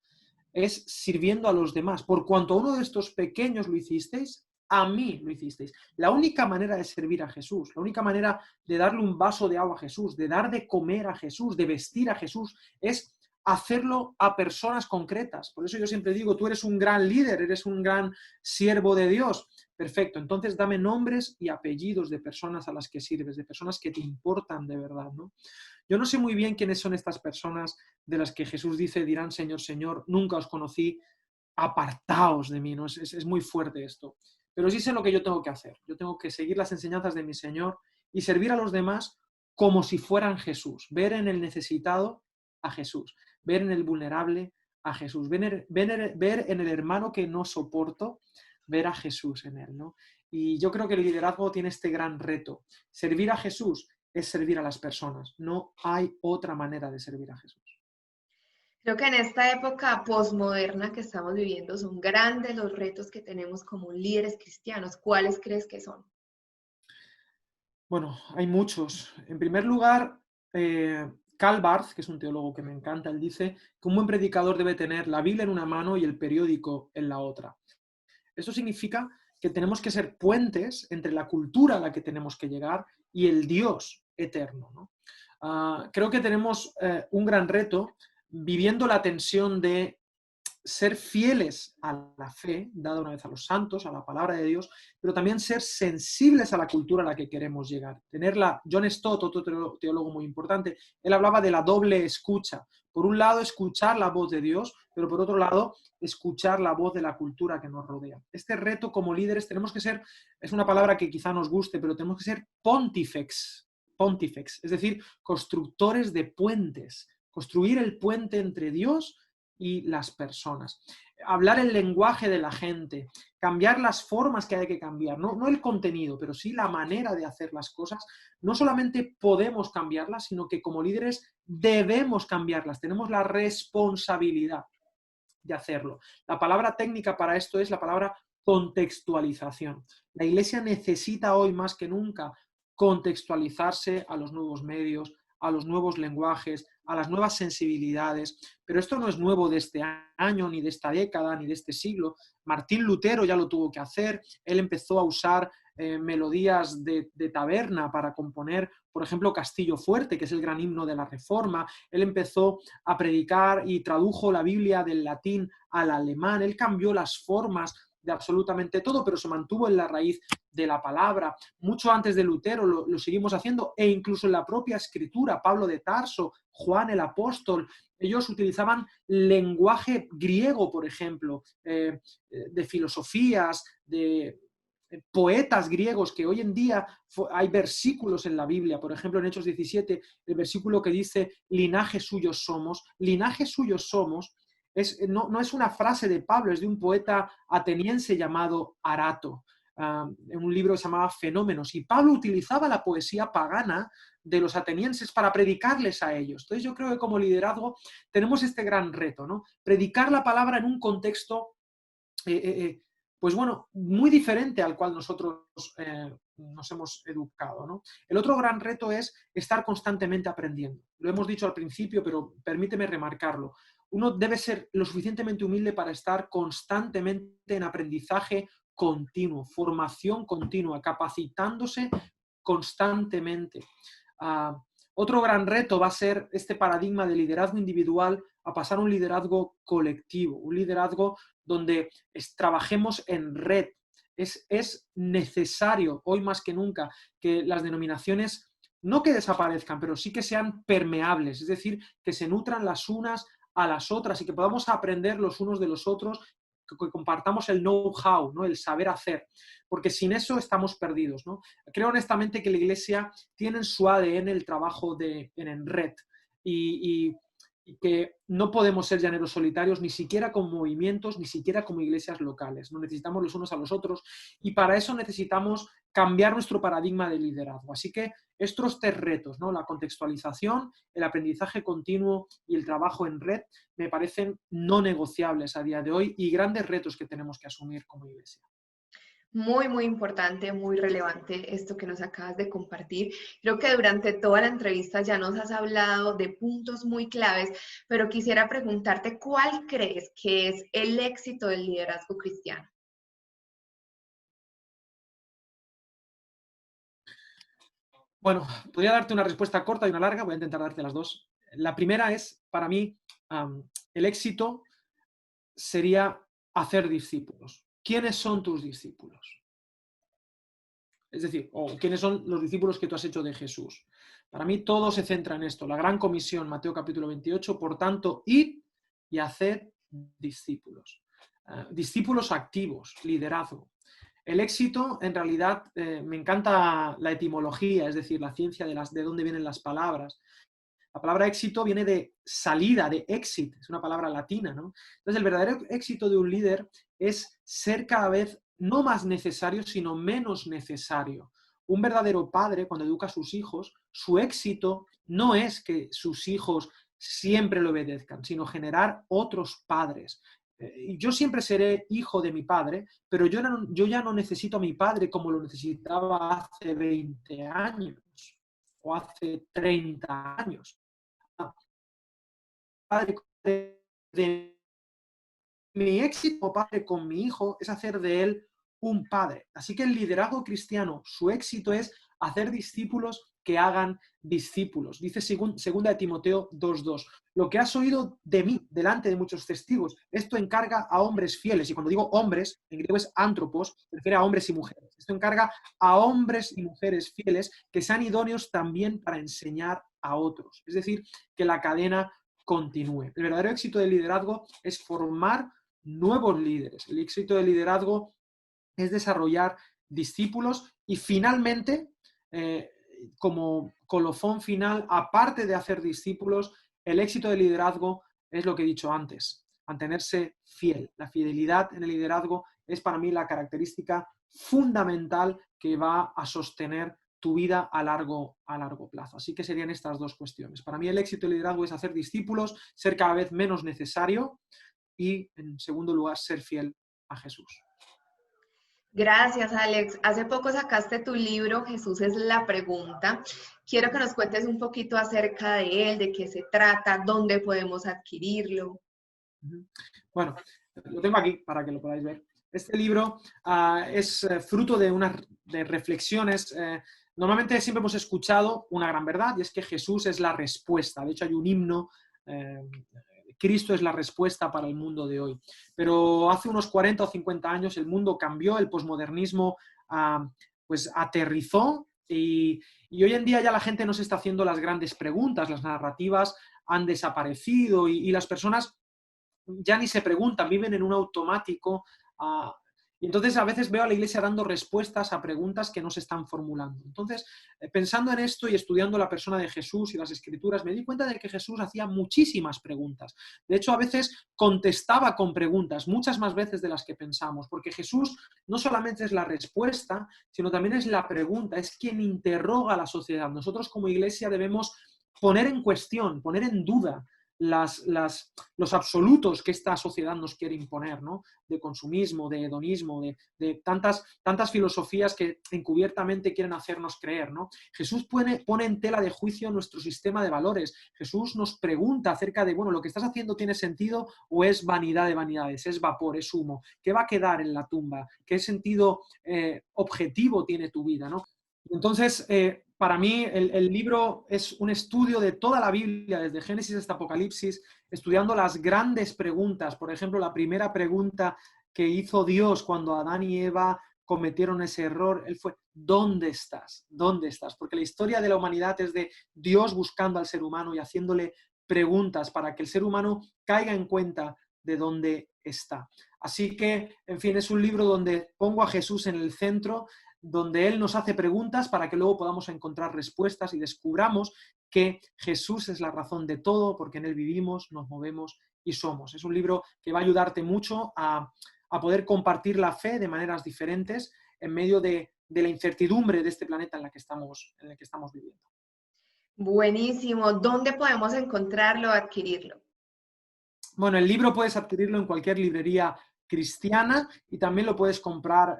es sirviendo a los demás. Por cuanto a uno de estos pequeños lo hicisteis, a mí lo hicisteis. La única manera de servir a Jesús, la única manera de darle un vaso de agua a Jesús, de dar de comer a Jesús, de vestir a Jesús, es hacerlo a personas concretas. Por eso yo siempre digo, tú eres un gran líder, eres un gran siervo de Dios. Perfecto, entonces dame nombres y apellidos de personas a las que sirves, de personas que te importan de verdad, ¿no? Yo no sé muy bien quiénes son estas personas de las que Jesús dice, dirán Señor, Señor, nunca os conocí, apartaos de mí, ¿no? Es muy fuerte esto. Pero sí sé lo que yo tengo que hacer. Yo tengo que seguir las enseñanzas de mi Señor y servir a los demás como si fueran Jesús. Ver en el necesitado a Jesús. Ver en el vulnerable a Jesús. Ver en el hermano que no soporto, ver a Jesús en él, ¿no? Y yo creo que el liderazgo tiene este gran reto. Servir a Jesús es servir a las personas. No hay otra manera de servir a Jesús.
Creo que en esta época posmoderna que estamos viviendo son grandes los retos que tenemos como líderes cristianos. ¿Cuáles crees que son?
Bueno, hay muchos. En primer lugar, Karl Barth, que es un teólogo que me encanta, él dice que un buen predicador debe tener la Biblia en una mano y el periódico en la otra. Esto significa que tenemos que ser puentes entre la cultura a la que tenemos que llegar y el Dios eterno, ¿no? Creo que tenemos un gran reto viviendo la tensión de ser fieles a la fe, dada una vez a los santos, a la palabra de Dios, pero también ser sensibles a la cultura a la que queremos llegar. John Stott, otro teólogo muy importante, él hablaba de la doble escucha. Por un lado, escuchar la voz de Dios, pero por otro lado, escuchar la voz de la cultura que nos rodea. Este reto como líderes tenemos que ser, es una palabra que quizá nos guste, pero tenemos que ser pontifex, es decir, constructores de puentes, construir el puente entre Dios y las personas. Hablar el lenguaje de la gente, cambiar las formas que hay que cambiar, no el contenido, pero sí la manera de hacer las cosas. No solamente podemos cambiarlas, sino que como líderes debemos cambiarlas, tenemos la responsabilidad de hacerlo. La palabra técnica para esto es la palabra contextualización. La Iglesia necesita hoy más que nunca contextualizarse a los nuevos medios, a los nuevos lenguajes, a las nuevas sensibilidades. Pero esto no es nuevo de este año, ni de esta década, ni de este siglo. Martín Lutero ya lo tuvo que hacer. Él empezó a usar melodías de taberna para componer, por ejemplo, Castillo Fuerte, que es el gran himno de la Reforma. Él empezó a predicar y tradujo la Biblia del latín al alemán. Él cambió las formas de absolutamente todo, pero se mantuvo en la raíz de la palabra. Mucho antes de Lutero lo seguimos haciendo, e incluso en la propia escritura, Pablo de Tarso, Juan el apóstol, ellos utilizaban lenguaje griego, por ejemplo, de filosofías, de poetas griegos, que hoy en día hay versículos en la Biblia, por ejemplo en Hechos 17, el versículo que dice linaje suyo somos, no es una frase de Pablo, es de un poeta ateniense llamado Arato, en un libro que se llamaba Fenómenos, y Pablo utilizaba la poesía pagana de los atenienses para predicarles a ellos. Entonces yo creo que como liderazgo tenemos este gran reto, ¿no? Predicar la palabra en un contexto pues bueno, muy diferente al cual nosotros nos hemos educado, ¿no? El otro gran reto es estar constantemente aprendiendo. Lo hemos dicho al principio, pero permíteme remarcarlo. Uno debe ser lo suficientemente humilde para estar constantemente en aprendizaje continuo, formación continua, capacitándose constantemente. Otro gran reto va a ser este paradigma de liderazgo individual a pasar a un liderazgo colectivo, un liderazgo donde trabajemos en red. Es necesario, hoy más que nunca, que las denominaciones no que desaparezcan, pero sí que sean permeables, es decir, que se nutran las unas a las otras y que podamos aprender los unos de los otros, que compartamos el know-how, ¿no? El saber hacer, porque sin eso estamos perdidos, ¿no? Creo honestamente que la Iglesia tiene en su ADN el trabajo en red y que no podemos ser llaneros solitarios, ni siquiera con movimientos, ni siquiera como iglesias locales. Nos necesitamos los unos a los otros y para eso necesitamos cambiar nuestro paradigma de liderazgo. Así que estos tres retos, ¿no? La contextualización, el aprendizaje continuo y el trabajo en red, me parecen no negociables a día de hoy y grandes retos que tenemos que asumir como iglesia.
Muy, muy importante, muy relevante esto que nos acabas de compartir. Creo que durante toda la entrevista ya nos has hablado de puntos muy claves, pero quisiera preguntarte, ¿cuál crees que es el éxito del liderazgo cristiano?
Bueno, podría darte una respuesta corta y una larga, voy a intentar darte las dos. La primera es, para mí, el éxito sería hacer discípulos. ¿Quiénes son tus discípulos? Es decir, ¿quiénes son los discípulos que tú has hecho de Jesús? Para mí todo se centra en esto. La gran comisión, Mateo capítulo 28, por tanto, id y haced discípulos. Discípulos activos, liderazgo. El éxito, en realidad, me encanta la etimología, es decir, la ciencia de dónde vienen las palabras. La palabra éxito viene de salida, de exit, es una palabra latina, ¿no? Entonces, el verdadero éxito de un líder es ser cada vez no más necesario, sino menos necesario. Un verdadero padre, cuando educa a sus hijos, su éxito no es que sus hijos siempre le obedezcan, sino generar otros padres. Yo siempre seré hijo de mi padre, pero yo ya no necesito a mi padre como lo necesitaba hace 20 años o hace 30 años. Padre de mi éxito padre con mi hijo es hacer de él un padre. Así que el liderazgo cristiano, su éxito es hacer discípulos que hagan discípulos. Dice segunda de Timoteo 2:2. Lo que has oído de mí delante de muchos testigos, esto encarga a hombres fieles. Y cuando digo hombres, en griego es antropos, se refiere a hombres y mujeres. Esto encarga a hombres y mujeres fieles que sean idóneos también para enseñar a otros. Es decir, que la cadena continúe. El verdadero éxito del liderazgo es formar nuevos líderes. El éxito del liderazgo es desarrollar discípulos y finalmente, como colofón final, aparte de hacer discípulos, el éxito del liderazgo es lo que he dicho antes, mantenerse fiel. La fidelidad en el liderazgo es para mí la característica fundamental que va a sostener tu vida a largo plazo. Así que serían estas dos cuestiones. Para mí el éxito del liderazgo es hacer discípulos, ser cada vez menos necesario y, en segundo lugar, ser fiel a Jesús.
Gracias, Alex. Hace poco sacaste tu libro, Jesús es la pregunta. Quiero que nos cuentes un poquito acerca de él, de qué se trata, dónde podemos adquirirlo.
Bueno, lo tengo aquí para que lo podáis ver. Este libro es fruto de reflexiones. Normalmente siempre hemos escuchado una gran verdad y es que Jesús es la respuesta. De hecho, hay un himno, Cristo es la respuesta para el mundo de hoy. Pero hace unos 40 o 50 años el mundo cambió, el posmodernismo pues aterrizó y hoy en día ya la gente no se está haciendo las grandes preguntas, las narrativas han desaparecido y las personas ya ni se preguntan, viven en un automático. Y entonces a veces veo a la Iglesia dando respuestas a preguntas que no se están formulando. Entonces, pensando en esto y estudiando la persona de Jesús y las Escrituras, me di cuenta de que Jesús hacía muchísimas preguntas. De hecho, a veces contestaba con preguntas, muchas más veces de las que pensamos, porque Jesús no solamente es la respuesta, sino también es la pregunta, es quien interroga a la sociedad. Nosotros como Iglesia debemos poner en cuestión, poner en duda los absolutos que esta sociedad nos quiere imponer, ¿no? De consumismo, de hedonismo, de tantas filosofías que encubiertamente quieren hacernos creer, ¿no? Jesús pone en tela de juicio nuestro sistema de valores. Jesús nos pregunta acerca de, bueno, ¿lo que estás haciendo tiene sentido o es vanidad de vanidades? ¿Es vapor, es humo? ¿Qué va a quedar en la tumba? ¿Qué sentido objetivo tiene tu vida, ¿no? Entonces, para mí el libro es un estudio de toda la Biblia, desde Génesis hasta Apocalipsis, estudiando las grandes preguntas. Por ejemplo, la primera pregunta que hizo Dios cuando Adán y Eva cometieron ese error, él fue, ¿dónde estás? ¿Dónde estás? Porque la historia de la humanidad es de Dios buscando al ser humano y haciéndole preguntas para que el ser humano caiga en cuenta de dónde está. Así que, en fin, es un libro donde pongo a Jesús en el centro, donde Él nos hace preguntas para que luego podamos encontrar respuestas y descubramos que Jesús es la razón de todo, porque en Él vivimos, nos movemos y somos. Es un libro que va a ayudarte mucho a poder compartir la fe de maneras diferentes en medio de la incertidumbre de este planeta en el que estamos viviendo.
Buenísimo. ¿Dónde podemos encontrarlo o adquirirlo?
Bueno, el libro puedes adquirirlo en cualquier librería cristiana y también lo puedes comprar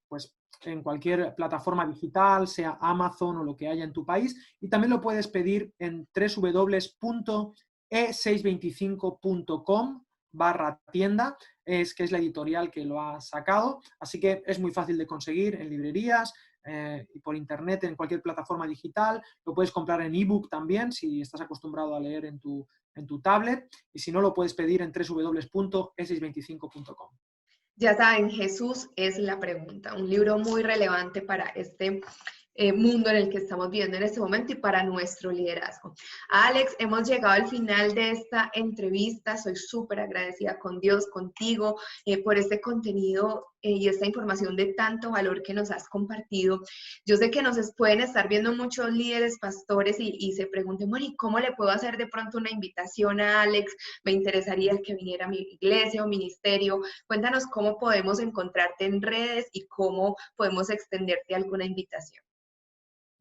pues en cualquier plataforma digital, sea Amazon o lo que haya en tu país, y también lo puedes pedir en www.e625.com/tienda, que es la editorial que lo ha sacado, así que es muy fácil de conseguir en librerías y por internet, en cualquier plataforma digital. Lo puedes comprar en ebook también, si estás acostumbrado a leer en tu tablet, y si no, lo puedes pedir en www.e625.com.
Ya saben, Jesús es la pregunta, un libro muy relevante para este mundo en el que estamos viviendo en este momento y para nuestro liderazgo. Alex, hemos llegado al final de esta entrevista. Soy súper agradecida con Dios, contigo, por este contenido y esta información de tanto valor que nos has compartido. Yo sé que nos pueden estar viendo muchos líderes, pastores y se pregunten, bueno, ¿y cómo le puedo hacer de pronto una invitación a Alex? Me interesaría que viniera a mi iglesia o ministerio. Cuéntanos cómo podemos encontrarte en redes y cómo podemos extenderte alguna invitación.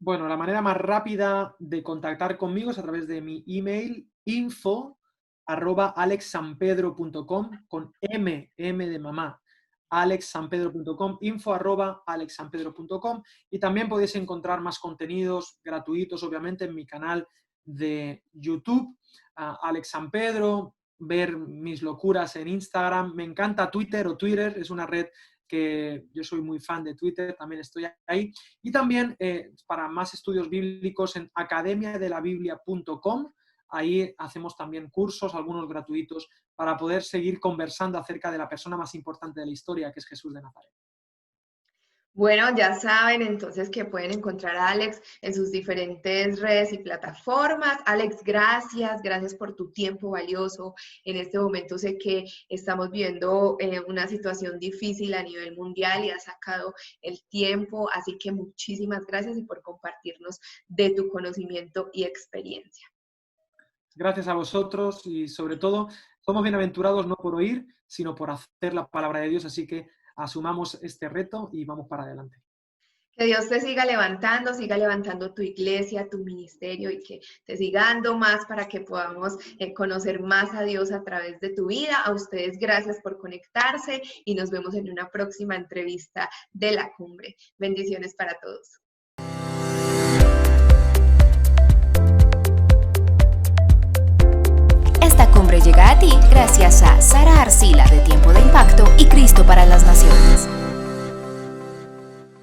Bueno, la manera más rápida de contactar conmigo es a través de mi email, info@alexsanpedro.com, con M de mamá, alexsanpedro.com, info@alexsanpedro.com, y también podéis encontrar más contenidos gratuitos, obviamente, en mi canal de YouTube, Alex San Pedro, ver mis locuras en Instagram. Me encanta Twitter, es una red que yo soy muy fan de Twitter, también estoy ahí. Y también para más estudios bíblicos en academiadelabiblia.com, ahí hacemos también cursos, algunos gratuitos, para poder seguir conversando acerca de la persona más importante de la historia, que es Jesús de Nazaret.
Bueno, ya saben entonces que pueden encontrar a Alex en sus diferentes redes y plataformas. Alex, gracias por tu tiempo valioso. En este momento sé que estamos viviendo una situación difícil a nivel mundial y has sacado el tiempo, así que muchísimas gracias y por compartirnos de tu conocimiento y experiencia.
Gracias a vosotros y sobre todo somos bienaventurados no por oír, sino por hacer la palabra de Dios, así que asumamos este reto y vamos para adelante.
Que Dios te siga levantando tu iglesia, tu ministerio y que te siga dando más para que podamos conocer más a Dios a través de tu vida. A ustedes gracias por conectarse y nos vemos en una próxima entrevista de La Cumbre. Bendiciones para todos.
Esta cumbre llega a ti gracias a Sara Arcila de Tiempo de Impacto